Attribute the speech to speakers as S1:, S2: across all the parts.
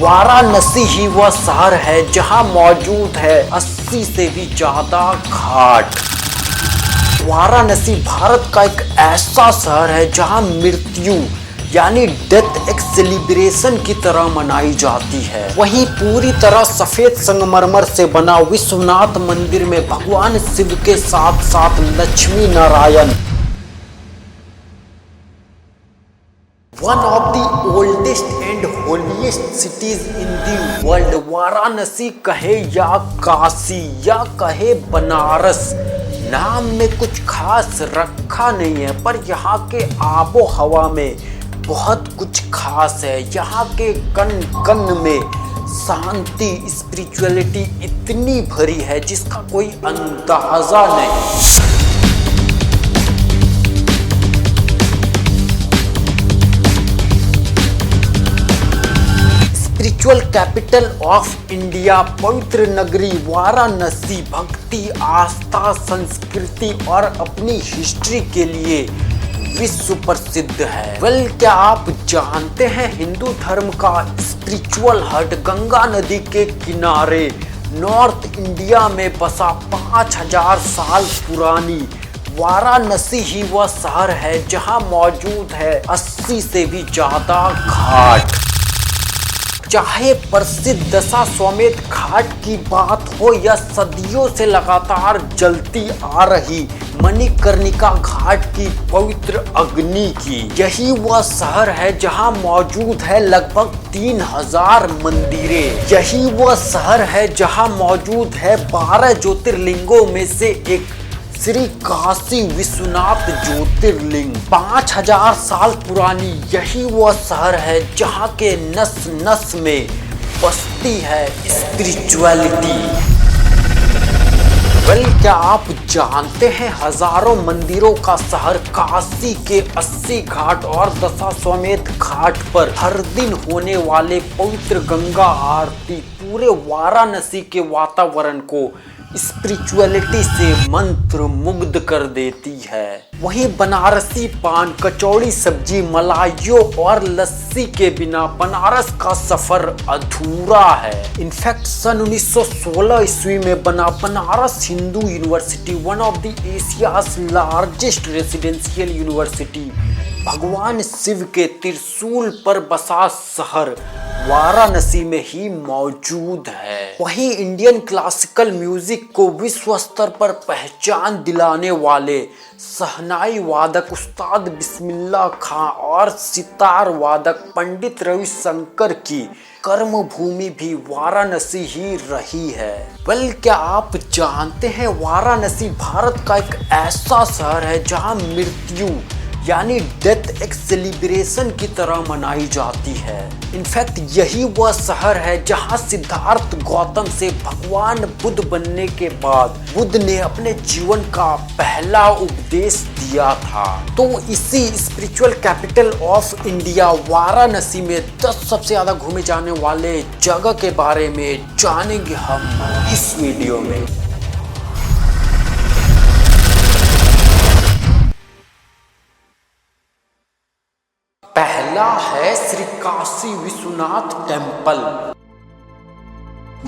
S1: वाराणसी ही वह शहर है जहां मौजूद है 80 से भी ज्यादा घाट। वाराणसी भारत का एक ऐसा शहर है जहां मृत्यु यानी डेथ एक सेलिब्रेशन की तरह मनाई जाती है। वहीं पूरी तरह सफेद संगमरमर से बना विश्वनाथ मंदिर में भगवान शिव के साथ साथ Lakshmi Narayan, one of the oldest and holiest cities in the world. Varanasi कहे या काशी या कहे बनारस, नाम में कुछ खास रखा नहीं है, पर यहाँ के आबो हवा में बहुत कुछ खास है। यहाँ के कण कण में शांति, स्पिरिचुअलिटी इतनी भरी है जिसका कोई अंदाजा नहीं। स्पिरिचुअल कैपिटल ऑफ इंडिया, पवित्र नगरी वाराणसी भक्ति, आस्था, संस्कृति और अपनी हिस्ट्री के लिए विश्व प्रसिद्ध है। क्या आप जानते हैं हिंदू धर्म का स्पिरिचुअल हट गंगा नदी के किनारे नॉर्थ इंडिया में बसा 5000 साल पुरानी वाराणसी ही वह शहर है जहां मौजूद है 80 से भी ज्यादा घाट। चाहे प्रसिद्ध दशाश्वमेध घाट की बात हो या सदियों से लगातार जलती आ रही मणिकर्णिका घाट की पवित्र अग्नि की, यही वह शहर है जहां मौजूद है लगभग 3000 मंदिरें। यही वह शहर है जहां मौजूद है 12 ज्योतिर्लिंगों में से एक श्री काशी विश्वनाथ ज्योतिर्लिंग। 5000 साल पुरानी यही वह शहर है जहां के नस नस में बसती है स्पिरिचुअलिटी। क्या आप जानते हैं हजारों मंदिरों का शहर काशी के 80 घाट और दशाश्वमेध घाट पर हर दिन होने वाले पवित्र गंगा आरती पूरे वाराणसी के वातावरण को स्पिरिचुअलिटी से मंत्र मुग्ध कर देती है। वहीं बनारसी पान, कचौड़ी, सब्जी, मलाइयों और लस्सी के बिना बनारस का सफर अधूरा है। इनफैक्ट सन 1916 ईस्वी में बना Banaras Hindu university, one of the Asia's largest residential university, भगवान शिव के त्रिशूल पर बसा शहर वाराणसी में ही मौजूद है। वहीं इंडियन क्लासिकल म्यूजिक को विश्व स्तर पर पहचान दिलाने वाले शहनाई वादक उस्ताद बिस्मिल्लाह खां और सितार वादक पंडित रविशंकर की कर्म भूमि भी वाराणसी ही रही है। क्या आप जानते हैं वाराणसी भारत का एक ऐसा शहर है जहां मृत्यु यानी डेथ एक सेलिब्रेशन की तरह मनाई जाती है। इनफैक्ट यही वह शहर है जहां सिद्धार्थ गौतम से भगवान बुद्ध बनने के बाद बुद्ध ने अपने जीवन का पहला उपदेश दिया था। तो इसी spiritual capital of India Varanasi में 10 सबसे ज्यादा घूमे जाने वाले जगह के बारे में जानेंगे हम इस वीडियो में। पहला है श्री काशी विश्वनाथ टेम्पल।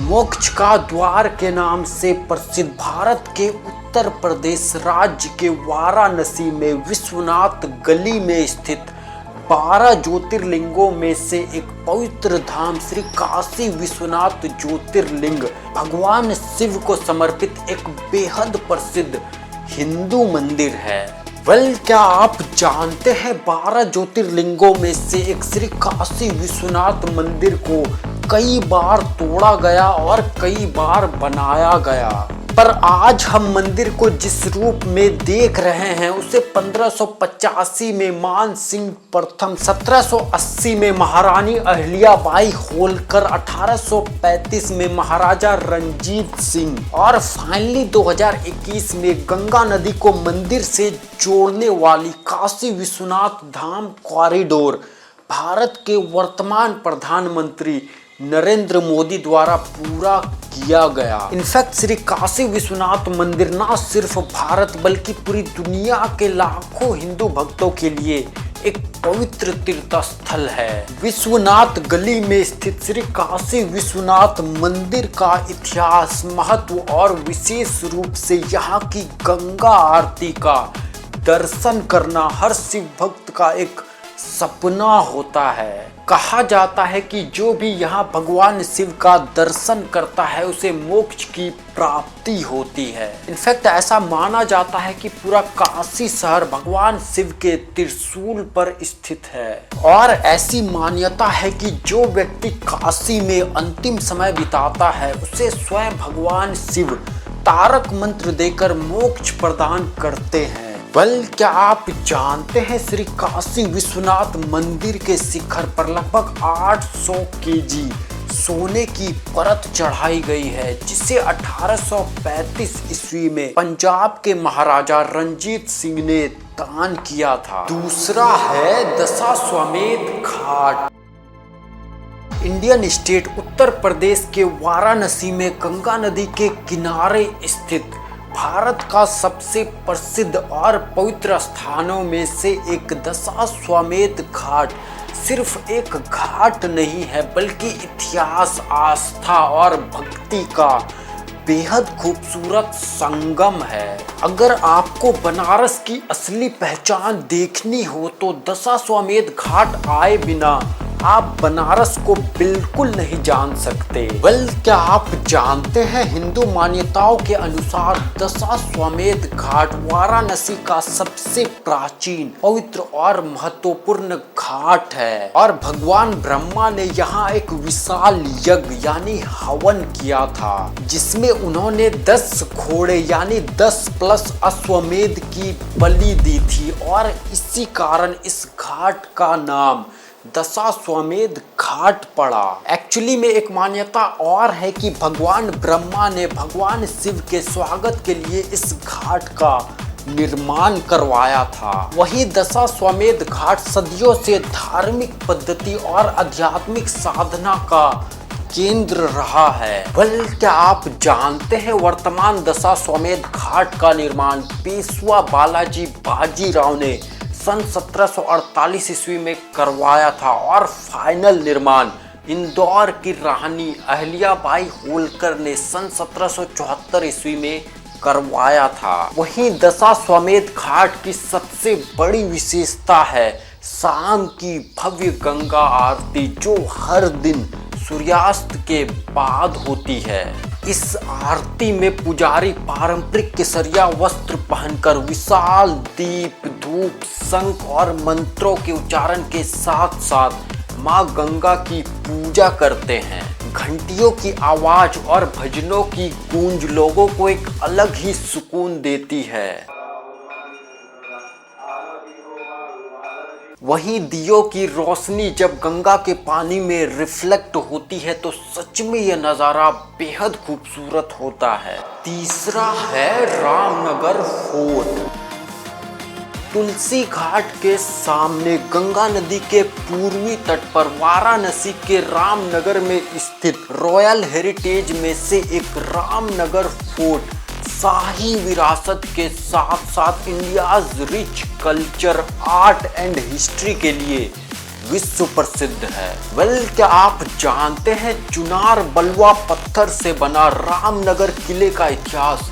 S1: मोक्ष का द्वार के नाम से प्रसिद्ध भारत के उत्तर प्रदेश राज्य के वाराणसी में विश्वनाथ गली में स्थित 12 ज्योतिर्लिंगों में से एक पवित्र धाम श्री काशी विश्वनाथ ज्योतिर्लिंग भगवान शिव को समर्पित एक बेहद प्रसिद्ध हिंदू मंदिर है। क्या आप जानते हैं 12 ज्योतिर्लिंगों में से एक श्री काशी विश्वनाथ मंदिर को कई बार तोड़ा गया और कई बार बनाया गया, पर आज हम मंदिर को जिस रूप में देख रहे हैं उसे 1585 में मान सिंह प्रथम, 1780 में महारानी अहिल्याबाई होलकर, 1835 में महाराजा रंजीत सिंह और फाइनली 2021 में गंगा नदी को मंदिर से जोड़ने वाली काशी विश्वनाथ धाम कॉरिडोर भारत के वर्तमान प्रधानमंत्री नरेंद्र मोदी द्वारा पूरा किया गया। इनफैक्ट श्री काशी विश्वनाथ मंदिर न सिर्फ भारत बल्कि पूरी दुनिया के लाखों हिंदू भक्तों के लिए एक पवित्र तीर्थ स्थल है। विश्वनाथ गली में स्थित श्री काशी विश्वनाथ मंदिर का इतिहास, महत्व और विशेष रूप से यहाँ की गंगा आरती का दर्शन करना हर शिव भक्त का एक सपना होता है। कहा जाता है कि जो भी यहाँ भगवान शिव का दर्शन करता है उसे मोक्ष की प्राप्ति होती है। इनफैक्ट ऐसा माना जाता है कि पूरा काशी शहर भगवान शिव के त्रिशूल पर स्थित है और ऐसी मान्यता है कि जो व्यक्ति काशी में अंतिम समय बिताता है उसे स्वयं भगवान शिव तारक मंत्र देकर मोक्ष प्रदान करते हैं। क्या आप जानते हैं श्री काशी विश्वनाथ मंदिर के शिखर पर लगभग 800 केजी सोने की परत चढ़ाई गई है, जिसे 1835 ईस्वी में पंजाब के महाराजा रणजीत सिंह ने दान किया था। दूसरा है दशाश्वमेध घाट। इंडियन स्टेट उत्तर प्रदेश के वाराणसी में गंगा नदी के किनारे स्थित भारत का सबसे प्रसिद्ध और पवित्र स्थानों में से एक दशाश्वमेध घाट सिर्फ एक घाट नहीं है बल्कि इतिहास, आस्था और भक्ति का बेहद खूबसूरत संगम है। अगर आपको बनारस की असली पहचान देखनी हो तो दशाश्वमेध घाट आए बिना आप बनारस को बिल्कुल नहीं जान सकते। क्या आप जानते हैं हिंदू मान्यताओं के अनुसार दशाश्वमेध घाट वाराणसी का सबसे प्राचीन, पवित्र और महत्वपूर्ण घाट है और भगवान ब्रह्मा ने यहाँ एक विशाल यज्ञ यानी हवन किया था, जिसमें उन्होंने 10 घोड़े यानी 10 प्लस अश्वमेध की बलि दी थी और इसी कारण इस घाट का नाम दशाश्वमेध घाट पड़ा। एक्चुअली में एक मान्यता और है कि भगवान ब्रह्मा ने भगवान शिव के स्वागत के लिए इस घाट का निर्माण करवाया था। वहीं दशाश्वमेध घाट सदियों से धार्मिक पद्धति और आध्यात्मिक साधना का केंद्र रहा है। क्या आप जानते हैं वर्तमान दशाश्वमेध घाट का निर्माण पेशवा बालाजी बाजीराव ने सन 1748 ईस्वी में करवाया था और फाइनल निर्माण इंदौर की रानी अहिल्याबाई होलकर ने सन 1774 ईस्वी में करवाया था। वहीं दशाश्वमेध घाट की सबसे बड़ी विशेषता है शाम की भव्य गंगा आरती, जो हर दिन सूर्यास्त के बाद होती है। इस आरती में पुजारी पारंपरिक केसरिया वस्त्र पहनकर विशाल दीप, धूप, शंख और मंत्रों के उच्चारण के साथ साथ मां गंगा की पूजा करते हैं। घंटियों की आवाज और भजनों की गूंज लोगों को एक अलग ही सुकून देती है। वहीं दियों की रोशनी जब गंगा के पानी में रिफ्लेक्ट होती है तो सच में यह नज़ारा बेहद खूबसूरत होता है। तीसरा है रामनगर फोर्ट। तुलसी घाट के सामने गंगा नदी के पूर्वी तट पर वाराणसी के रामनगर में स्थित रॉयल हेरिटेज में से एक रामनगर फोर्ट शाही विरासत के साथ साथ India's rich culture, art and history के लिए विश्व प्रसिद्ध है। क्या आप जानते हैं चुनार बलुआ पत्थर से बना रामनगर किले का इतिहास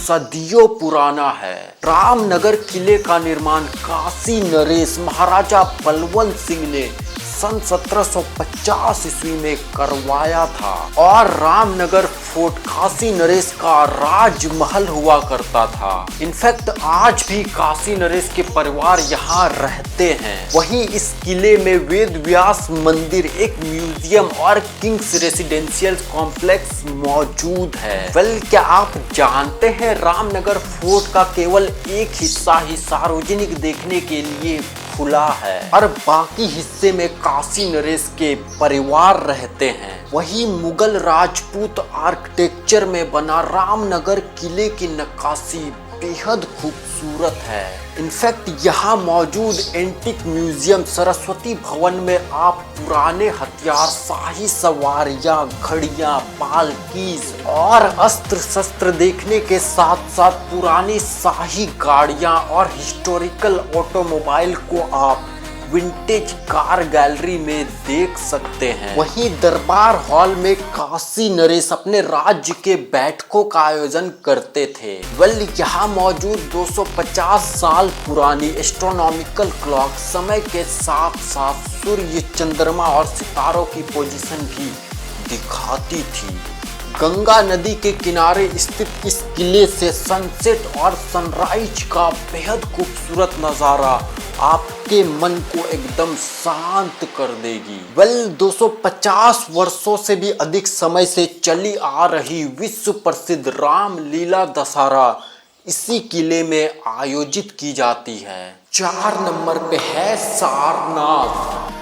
S1: सदियों पुराना है। रामनगर किले का निर्माण काशी नरेश महाराजा बलवंत सिंह ने सन 1750 ईस्वी में करवाया था और रामनगर फोर्ट काशी नरेश का राजमहल हुआ करता था। इनफैक्ट आज भी काशी नरेश के परिवार यहाँ रहते हैं। वहीं इस किले में वेद व्यास मंदिर, एक म्यूजियम और किंग्स रेसिडेंशियल कॉम्प्लेक्स मौजूद है। क्या आप जानते हैं रामनगर फोर्ट का केवल एक हिस्सा ही सार्वजनिक देखने के लिए खुला है और बाकी हिस्से में काशी नरेश के परिवार रहते हैं। वहीं मुगल राजपूत आर्किटेक्चर में बना रामनगर किले की नक्काशी बेहद खूबसूरत है। इनफैक्ट यहाँ मौजूद एंटिक म्यूजियम सरस्वती भवन में आप पुराने हथियार, शाही सवारियाँ, घड़ियाँ, पालकीज और अस्त्र शस्त्र देखने के साथ साथ पुरानी शाही गाड़ियाँ और हिस्टोरिकल ऑटोमोबाइल को आप विंटेज कार गैलरी में देख सकते हैं। वहीं दरबार हॉल में काशी नरेश अपने राज्य के बैठकों का आयोजन करते थे। यहाँ मौजूद 250 साल पुरानी एस्ट्रोनॉमिकल क्लॉक समय के साथ साथ सूर्य, चंद्रमा और सितारों की पोजीशन भी दिखाती थी। गंगा नदी के किनारे स्थित इस किले से सनसेट और सनराइज का बेहद खूबसूरत नजारा आपके मन को एकदम शांत कर देगी। 250 वर्षों से भी अधिक समय से चली आ रही विश्व प्रसिद्ध रामलीला दशहरा इसी किले में आयोजित की जाती है। 4 नंबर पे है सारनाथ।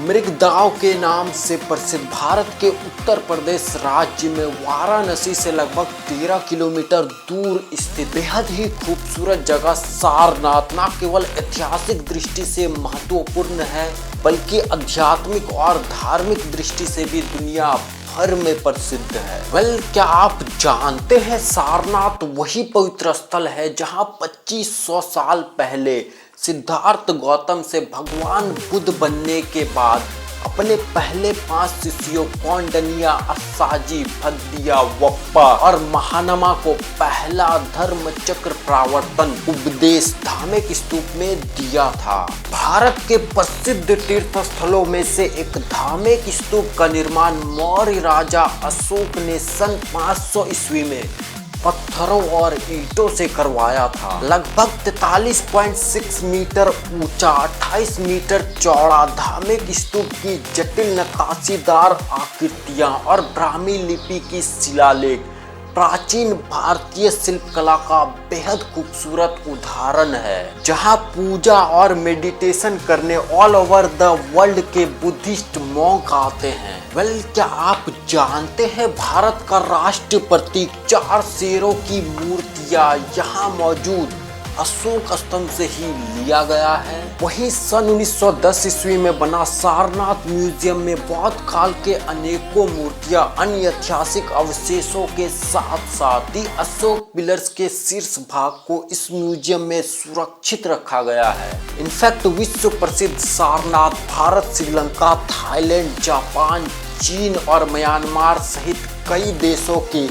S1: मृगदाव के नाम से प्रसिद्ध भारत के उत्तर प्रदेश राज्य में वाराणसी से लगभग 13 किलोमीटर दूर स्थित बेहद ही खूबसूरत जगह सारनाथ न केवल ऐतिहासिक दृष्टि से महत्वपूर्ण है बल्कि आध्यात्मिक और धार्मिक दृष्टि से भी दुनिया भर में प्रसिद्ध है। क्या आप जानते हैं सारनाथ वही पवित्र स्थल है जहां 2500 साल पहले सिद्धार्थ गौतम से भगवान बुद्ध बनने के बाद अपने पहले 5 शिष्यों कौंडन्या, अस्साजी, भद्दिया, वप्पा और महानमा को पहला धर्म चक्र प्रावर्तन उपदेश धार्मिक स्तूप में दिया था। भारत के प्रसिद्ध तीर्थ स्थलों में से एक धार्मिक स्तूप का निर्माण मौर्य राजा अशोक ने सन 500 ईस्वी में पत्थरों और ईंटों से करवाया था। लगभग 43.6 मीटर ऊंचा, 28 मीटर चौड़ा धार्मिक स्तूप की जटिल नक्काशीदार आकृतियां और ब्राह्मी लिपि की शिलालेख प्राचीन भारतीय शिल्पकला का बेहद खूबसूरत उदाहरण है, जहां पूजा और मेडिटेशन करने ऑल ओवर द वर्ल्ड के बुद्धिस्ट मॉन्क आते हैं। क्या आप जानते हैं भारत का राष्ट्रीय प्रतीक 4 शेरों की मूर्तियां यहां मौजूद अशोक स्तंभ से ही लिया गया है। वहीं सन 1910 ईस्वी में बना सारनाथ म्यूजियम में बौद्ध काल के अनेकों मूर्तियां अन्य ऐतिहासिक अवशेषों के साथ साथ ही अशोक पिलर्स के शीर्ष भाग को इस म्यूजियम में सुरक्षित रखा गया है। इनफैक्ट विश्व प्रसिद्ध सारनाथ भारत, श्रीलंका, थाईलैंड, जापान, चीन और म्यांमार सहित कई देशों के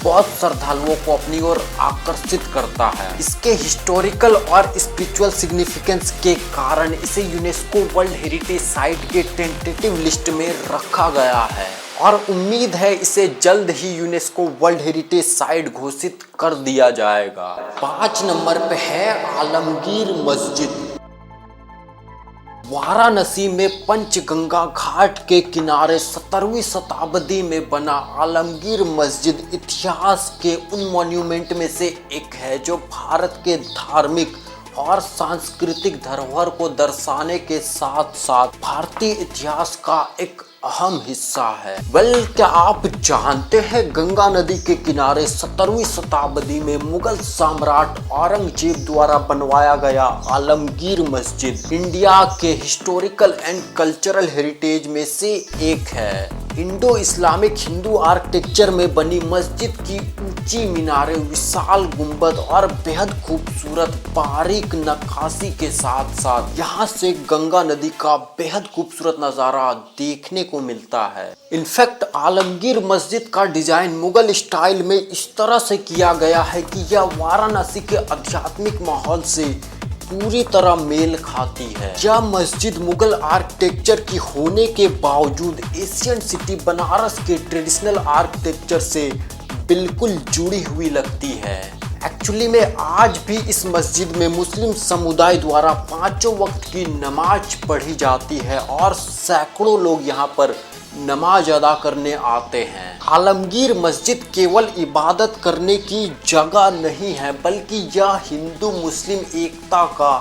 S1: बौद्ध श्रद्धालुओं को अपनी ओर आकर्षित करता है। इसके हिस्टोरिकल और स्पिरिचुअल सिग्निफिकेंस के कारण इसे यूनेस्को वर्ल्ड हेरिटेज साइट के टेंटेटिव लिस्ट में रखा गया है और उम्मीद है इसे जल्द ही यूनेस्को वर्ल्ड हेरिटेज साइट घोषित कर दिया जाएगा। 5 नंबर पे है आलमगीर मस्जिद। वाराणसी में पंचगंगा घाट के किनारे 17वीं शताब्दी में बना आलमगीर मस्जिद इतिहास के उन मॉन्यूमेंट में से एक है जो भारत के धार्मिक और सांस्कृतिक धरोहर को दर्शाने के साथ साथ भारतीय इतिहास का एक अहम हिस्सा है। क्या आप जानते हैं गंगा नदी के किनारे 17वीं शताब्दी में मुगल सम्राट औरंगजेब द्वारा बनवाया गया आलमगीर मस्जिद इंडिया के हिस्टोरिकल एंड कल्चरल हेरिटेज में से एक है। इंडो इस्लामिक हिंदू आर्किटेक्चर में बनी मस्जिद की ऊंची मीनारें, विशाल गुंबद और बेहद खूबसूरत बारीक नक्काशी के साथ साथ यहाँ से गंगा नदी का बेहद खूबसूरत नज़ारा देखने को मिलता है। इनफैक्ट आलमगीर मस्जिद का डिजाइन मुगल स्टाइल में इस तरह से किया गया है कि यह वाराणसी के आध्यात्मिक माहौल से पूरी तरह मेल खाती है। यह मस्जिद मुगल आर्किटेक्चर की होने के बावजूद एशियन सिटी बनारस के ट्रेडिशनल आर्किटेक्चर से बिल्कुल जुड़ी हुई लगती है। एक्चुअली में आज भी इस मस्जिद में मुस्लिम समुदाय द्वारा 5 वक्त की नमाज पढ़ी जाती है और सैकड़ों लोग यहाँ पर नमाज अदा करने आते हैं। आलमगीर मस्जिद केवल इबादत करने की जगह नहीं है बल्कि यह हिंदू मुस्लिम एकता का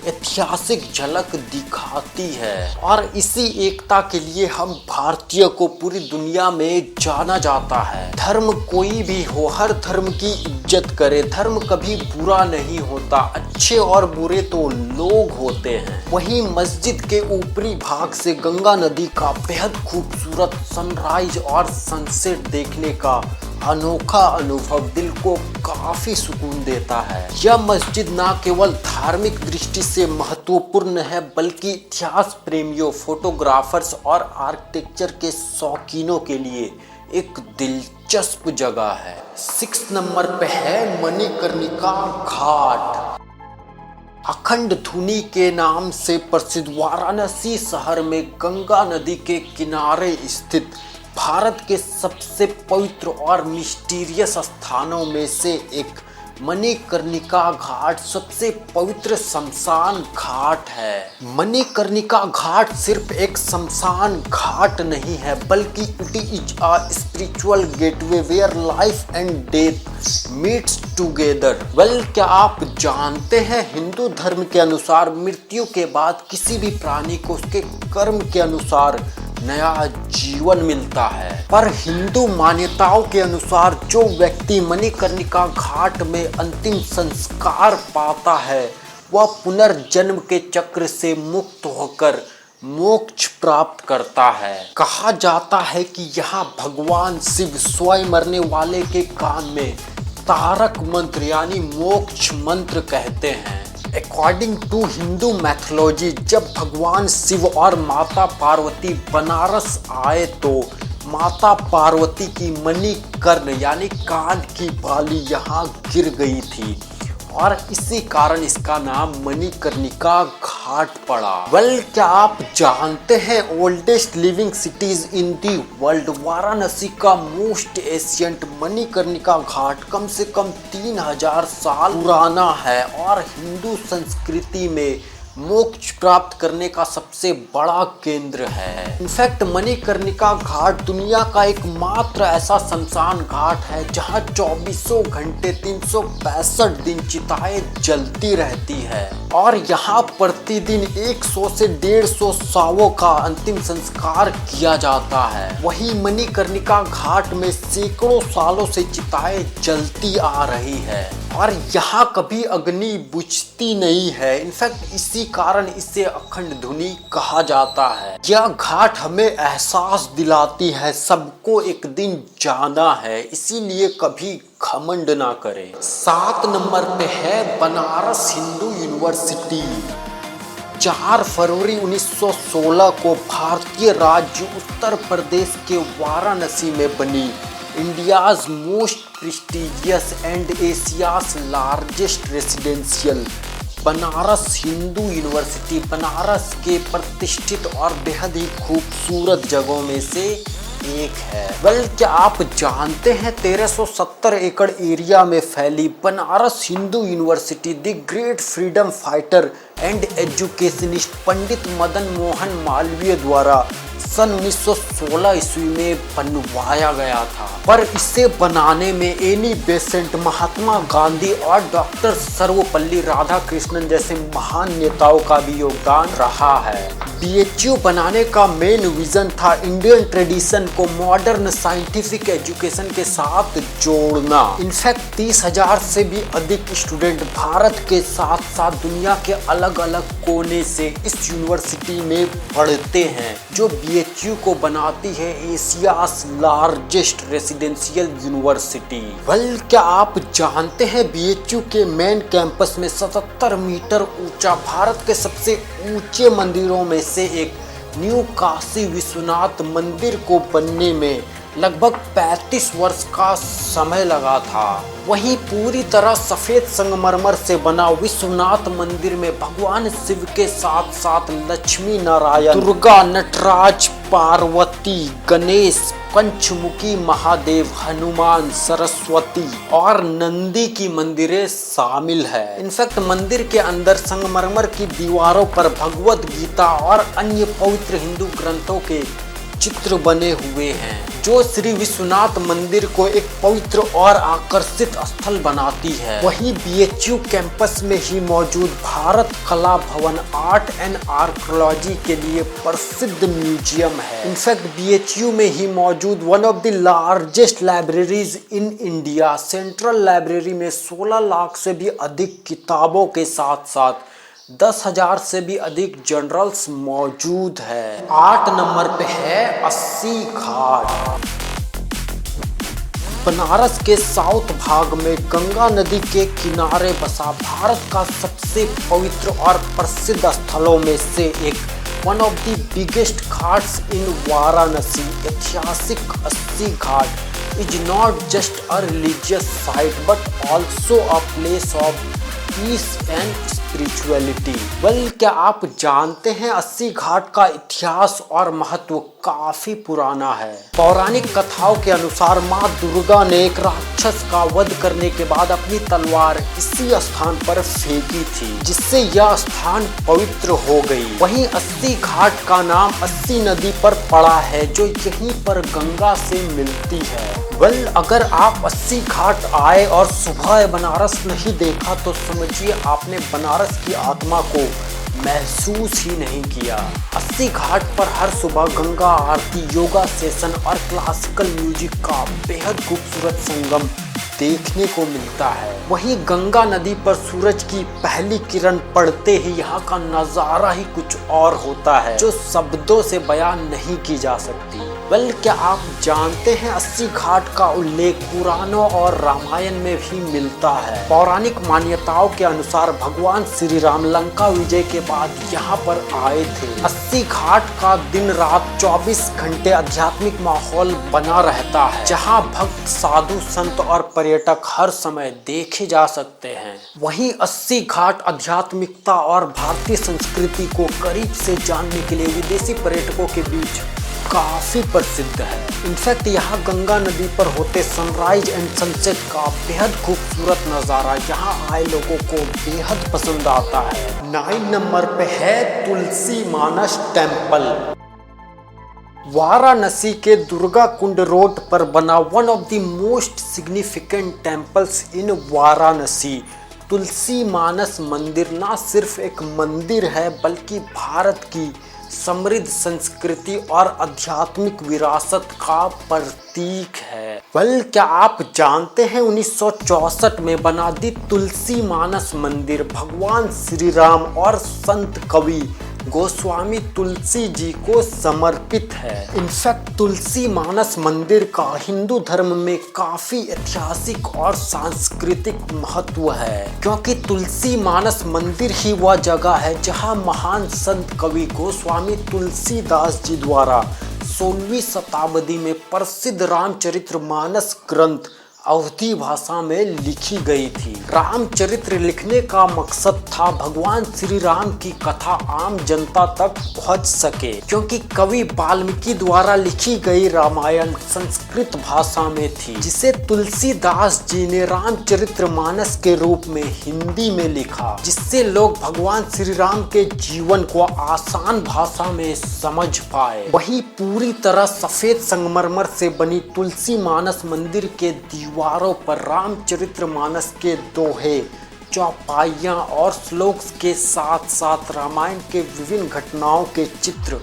S1: ऐतिहासिक झलक दिखाती है और इसी एकता के लिए हम भारतीय को पूरी दुनिया में जाना जाता है। धर्म कोई भी हो, हर धर्म की इज्जत करे। धर्म कभी बुरा नहीं होता, अच्छे और बुरे तो लोग होते हैं। वहीं मस्जिद के ऊपरी भाग से गंगा नदी का बेहद खूबसूरत सनराइज और सनसेट देखने का अनोखा अनुभव दिल को काफी सुकून देता है। यह मस्जिद न केवल धार्मिक दृष्टि से महत्वपूर्ण है बल्कि इतिहास प्रेमियों, फोटोग्राफर्स और आर्किटेक्चर के शौकीनों के लिए एक दिलचस्प जगह है। 6 नंबर पे है मणिकर्णिका घाट। अखंड धुनी के नाम से प्रसिद्ध वाराणसी शहर में गंगा नदी के किनारे स्थित भारत के सबसे पवित्र और मिस्टीरियस स्थानों में से एक मणिकर्णिका घाट सबसे पवित्र शमशान घाट है। मणिकर्णिका घाट सिर्फ एक शमशान घाट नहीं है बल्कि it is a spiritual gateway where life and death meets together. क्या आप जानते हैं हिंदू धर्म के अनुसार मृत्यु के बाद किसी भी प्राणी को उसके कर्म के अनुसार नया जीवन मिलता है, पर हिंदू मान्यताओं के अनुसार जो व्यक्ति मणिकर्णिका घाट में अंतिम संस्कार पाता है वह पुनर्जन्म के चक्र से मुक्त होकर मोक्ष प्राप्त करता है। कहा जाता है कि यहाँ भगवान शिव स्वयं मरने वाले के कान में तारक मंत्र यानी मोक्ष मंत्र कहते हैं। अकॉर्डिंग टू हिंदू मैथोलॉजी जब भगवान शिव और माता पार्वती बनारस आए तो माता पार्वती की मणिकर्ण यानी कान की बाली यहाँ गिर गई थी और इसी कारण इसका नाम मणिकर्णिका घाट पड़ा। क्या आप जानते हैं oldest living cities in the world Varanasi का मोस्ट एशियंट मणिकर्णिका घाट कम से कम 3000 साल पुराना है और हिंदू संस्कृति में मोक्ष प्राप्त करने का सबसे बड़ा केंद्र है। इनफैक्ट मणिकर्णिका घाट दुनिया का एकमात्र ऐसा शमशान घाट है जहां 24 घंटे 365 दिन चिताएं जलती रहती है और यहां प्रतिदिन 100 से 150 शवों का अंतिम संस्कार किया जाता है। वहीं मणिकर्णिका घाट में सैकड़ों सालों से चिताएं जलती आ रही है और यहाँ कभी अग्नि बुझती नहीं है। इनफैक्ट इसी कारण इसे अखंड धुनी कहा जाता है। यह घाट हमें एहसास दिलाती है सबको एक दिन जाना है, इसीलिए कभी घमंड ना करें। 7 नंबर पे है बनारस हिंदू यूनिवर्सिटी। 4 फरवरी 1916 को भारतीय राज्य उत्तर प्रदेश के वाराणसी में बनी India's most prestigious and Asia's largest residential Banaras Hindu university Banaras के प्रतिष्ठित और बेहद ही खूबसूरत जगहों में से एक है। क्या आप जानते हैं 1370 एकड़ एरिया में फैली Banaras Hindu university the great freedom fighter and educationist Pandit Madan Mohan Malviya द्वारा सन 1916 ईस्वी में बनवाया गया था, पर इसे बनाने में एनी बेसेंट, महात्मा गांधी और डॉक्टर सर्वपल्ली राधाकृष्णन जैसे महान नेताओं का भी योगदान रहा है। बीएचयू बनाने का मेन विजन था इंडियन ट्रेडिशन को मॉडर्न साइंटिफिक एजुकेशन के साथ जोड़ना। इनफैक्ट 30,000 से भी अधिक स्टूडेंट भारत के साथ साथ दुनिया के अलग अलग कोने से इस यूनिवर्सिटी में पढ़ते हैं, जो बीएचयू को बनाती है एशियाज लार्जेस्ट रेसिडेंशियल यूनिवर्सिटी। क्या आप जानते हैं बीएचयू के मेन कैंपस में 77 मीटर ऊंचा भारत के सबसे ऊंचे मंदिरों में से एक न्यू काशी विश्वनाथ मंदिर को बनने में लगभग 35 वर्ष का समय लगा था। वहीं पूरी तरह सफेद संगमरमर से बना विश्वनाथ मंदिर में भगवान शिव के साथ साथ लक्ष्मी नारायण, दुर्गा, नटराज, पार्वती, गणेश, पंचमुखी महादेव, हनुमान, सरस्वती और नंदी की मंदिरें शामिल है। इनफैक्ट मंदिर के अंदर संगमरमर की दीवारों पर भगवत गीता और अन्य पवित्र हिंदू ग्रंथों के चित्र बने हुए हैं, जो श्री विश्वनाथ मंदिर को एक पवित्र और आकर्षित स्थल बनाती है। वहीं बीएचयू कैंपस में ही मौजूद भारत कला भवन आर्ट एंड आर्कियोलॉजी के लिए प्रसिद्ध म्यूजियम है। इनफैक्ट बीएचयू में ही मौजूद one of the largest libraries in India, central library में 16 लाख से भी अधिक किताबों के साथ साथ 10,000 से भी अधिक जर्नल्स मौजूद है। 8 नंबर पे है अस्सी घाट। बनारस के साउथ भाग में गंगा नदी के किनारे बसा भारत का सबसे पवित्र और प्रसिद्ध स्थलों में से एक one of the biggest ghats in Varanasi. ऐतिहासिक Assi ghat is not just a religious site but also a place of peace and spirituality. Well, क्या आप जानते हैं अस्सी घाट का इतिहास और महत्व काफी पुराना है। पौराणिक कथाओं के अनुसार माँ दुर्गा ने एक राक्षस का वध करने के बाद अपनी तलवार इसी स्थान पर फेंकी थी, जिससे यह स्थान पवित्र हो गई। वहीं अस्सी घाट का नाम अस्सी नदी पर पड़ा है, जो यहीं पर गंगा से मिलती है। वेल, अगर आप अस्सी घाट आए और सुबह बनारस नहीं देखा तो समझिए आपने बनारस की आत्मा को महसूस ही नहीं किया। अस्सी घाट पर हर सुबह गंगा आरती, योगा सेशन और क्लासिकल म्यूजिक का बेहद खूबसूरत संगम देखने को मिलता है। वहीं गंगा नदी पर सूरज की पहली किरण पड़ते ही यहाँ का नजारा ही कुछ और होता है, जो शब्दों से बयान नहीं की जा सकती। वेल, क्या आप जानते हैं अस्सी घाट का उल्लेख पुराणों और रामायण में भी मिलता है। पौराणिक मान्यताओं के अनुसार भगवान श्री राम लंका विजय के बाद यहाँ पर आए थे। अस्सी घाट का दिन रात 24 घंटे आध्यात्मिक माहौल बना रहता है, जहाँ भक्त, साधु, संत और पर्यटक हर समय देखे जा सकते हैं। वहीं अस्सी घाट आध्यात्मिकता और भारतीय संस्कृति को करीब से जानने के लिए विदेशी पर्यटकों के बीच काफी प्रसिद्ध है। इनफैक्ट यहाँ गंगा नदी पर होते सनराइज एंड सनसेट का बेहद खूबसूरत नज़ारा यहाँ आए लोगों को बेहद पसंद आता है। 9 नंबर पे है तुलसी मानस टेम्पल। वाराणसी के दुर्गा कुंड रोड पर बना one of the most significant temples in Varanasi, Tulsi Manas Mandir न सिर्फ एक मंदिर है बल्कि भारत की समृद्ध संस्कृति और आध्यात्मिक विरासत का प्रतीक है। वेल, क्या आप जानते हैं 1964 में बना दी तुलसी मानस मंदिर भगवान श्री राम और संत कवि गोस्वामी तुलसी जी को समर्पित है। इनफैक्ट तुलसी मानस मंदिर का हिंदू धर्म में काफी ऐतिहासिक और सांस्कृतिक महत्व है, क्योंकि तुलसी मानस मंदिर ही वह जगह है जहां महान संत कवि गोस्वामी तुलसीदास जी द्वारा 16वीं शताब्दी में प्रसिद्ध रामचरित्र मानस ग्रंथ अवधी भाषा में लिखी गई थी। रामचरित्र लिखने का मकसद था भगवान श्री राम की कथा आम जनता तक पहुंच सके, क्योंकि कवि वाल्मीकि द्वारा लिखी गई रामायण संस्कृत भाषा में थी, जिसे तुलसीदास जी ने रामचरित्र मानस के रूप में हिंदी में लिखा, जिससे लोग भगवान श्री राम के जीवन को आसान भाषा में समझ पाए। वहीं पूरी तरह सफेद संगमरमर से बनी तुलसी मानस मंदिर के दीवारों पर रामचरित्र मानस के दोहे, चौपाइयाँ और श्लोक के साथ साथ रामायण के विभिन्न घटनाओं के चित्र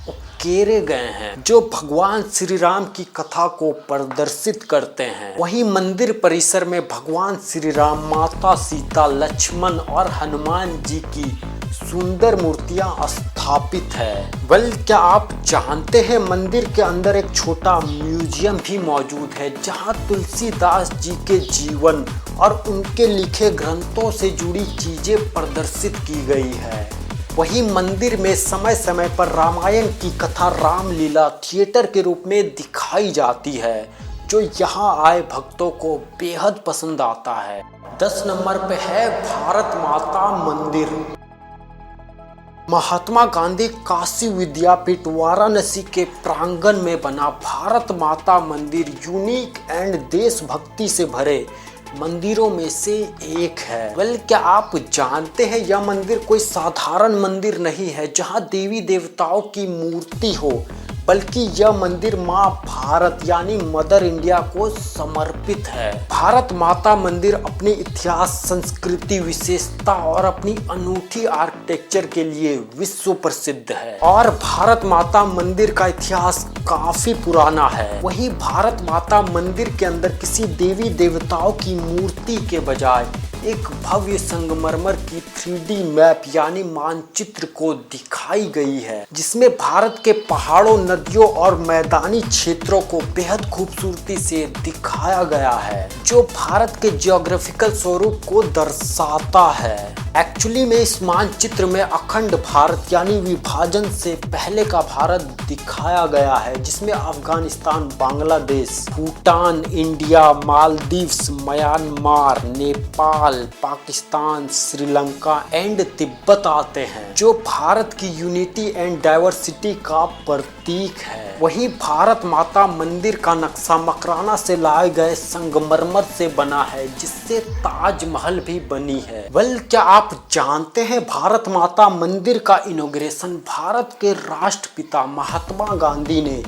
S1: उकेरे गए हैं, जो भगवान श्री राम की कथा को प्रदर्शित करते हैं। वहीं मंदिर परिसर में भगवान श्री राम, माता सीता, लक्ष्मण और हनुमान जी की सुंदर मूर्तियां स्थापित है। वेल, क्या आप जानते हैं मंदिर के अंदर एक छोटा म्यूजियम भी मौजूद है, जहां तुलसीदास जी के जीवन और उनके लिखे ग्रंथों से जुड़ी चीजें प्रदर्शित की गई है। वहीं मंदिर में समय समय पर रामायण की कथा रामलीला थिएटर के रूप में दिखाई जाती है, जो यहाँ आए भक्तों को बेहद पसंद आता है। 10 नंबर पे है भारत माता मंदिर। महात्मा गांधी काशी विद्यापीठ वाराणसी के प्रांगण में बना भारत माता मंदिर यूनिक एंड देशभक्ति से भरे मंदिरों में से एक है। वेल, क्या आप जानते हैं यह मंदिर कोई साधारण मंदिर नहीं है जहां देवी देवताओं की मूर्ति हो, बल्कि यह मंदिर माँ भारत यानी मदर इंडिया को समर्पित है। भारत माता मंदिर अपने इतिहास, संस्कृति, विशेषता और अपनी अनूठी आर्किटेक्चर के लिए विश्व प्रसिद्ध है। और भारत माता मंदिर का इतिहास काफी पुराना है। वहीं भारत माता मंदिर के अंदर किसी देवी देवताओं की मूर्ति के बजाय एक भव्य संगमरमर की 3D मैप यानी मानचित्र को दिखाई गई है, जिसमें भारत के पहाड़ों, नदियों और मैदानी क्षेत्रों को बेहद खूबसूरती से दिखाया गया है, जो भारत के जियोग्राफिकल स्वरूप को दर्शाता है। एक्चुअली में इस मानचित्र में अखंड भारत यानी विभाजन से पहले का भारत दिखाया गया है, जिसमें Afghanistan, Bangladesh, Bhutan, India, Maldives, Myanmar, Nepal, Pakistan, Sri Lanka and Tibet आते हैं, जो भारत की यूनिटी एंड डाइवर्सिटी का प्रतीक है। वहीं भारत माता मंदिर का नक्शा मकराना से लाए गए संगमरमर से बना है, जिससे ताजमहल भी बनी है। क्या आप जानते हैं भारत माता मंदिर का इनॉग्रेशन भारत के राष्ट्रपिता महात्मा गांधी ने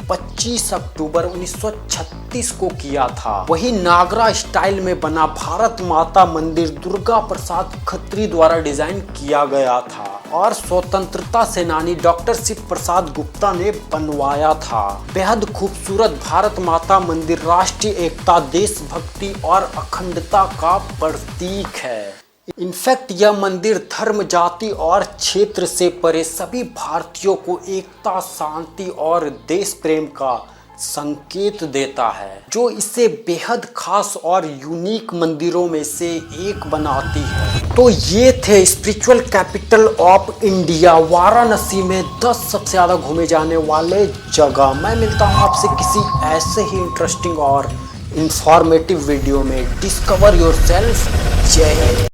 S1: 25 अक्टूबर 1936 को किया था। वही नागरा स्टाइल में बना भारत माता मंदिर दुर्गा प्रसाद खत्री द्वारा डिजाइन किया गया था और स्वतंत्रता सेनानी डॉक्टर शिव प्रसाद गुप्ता ने बनवाया था। बेहद खूबसूरत भारत माता मंदिर राष्ट्रीय एकता, देशभक्ति और अखंडता का प्रतीक है। इनफैक्ट यह मंदिर धर्म, जाति और क्षेत्र से परे सभी भारतीयों को एकता, शांति और देश प्रेम का संकेत देता है, जो इसे बेहद खास और यूनिक मंदिरों में से एक बनाती है। तो ये थे spiritual capital of India Varanasi में 10 सबसे ज्यादा घूमे जाने वाले जगह। मैं मिलता हूँ आपसे किसी ऐसे ही इंटरेस्टिंग और इंफॉर्मेटिव वीडियो में। Discover yourself. जय हिंद।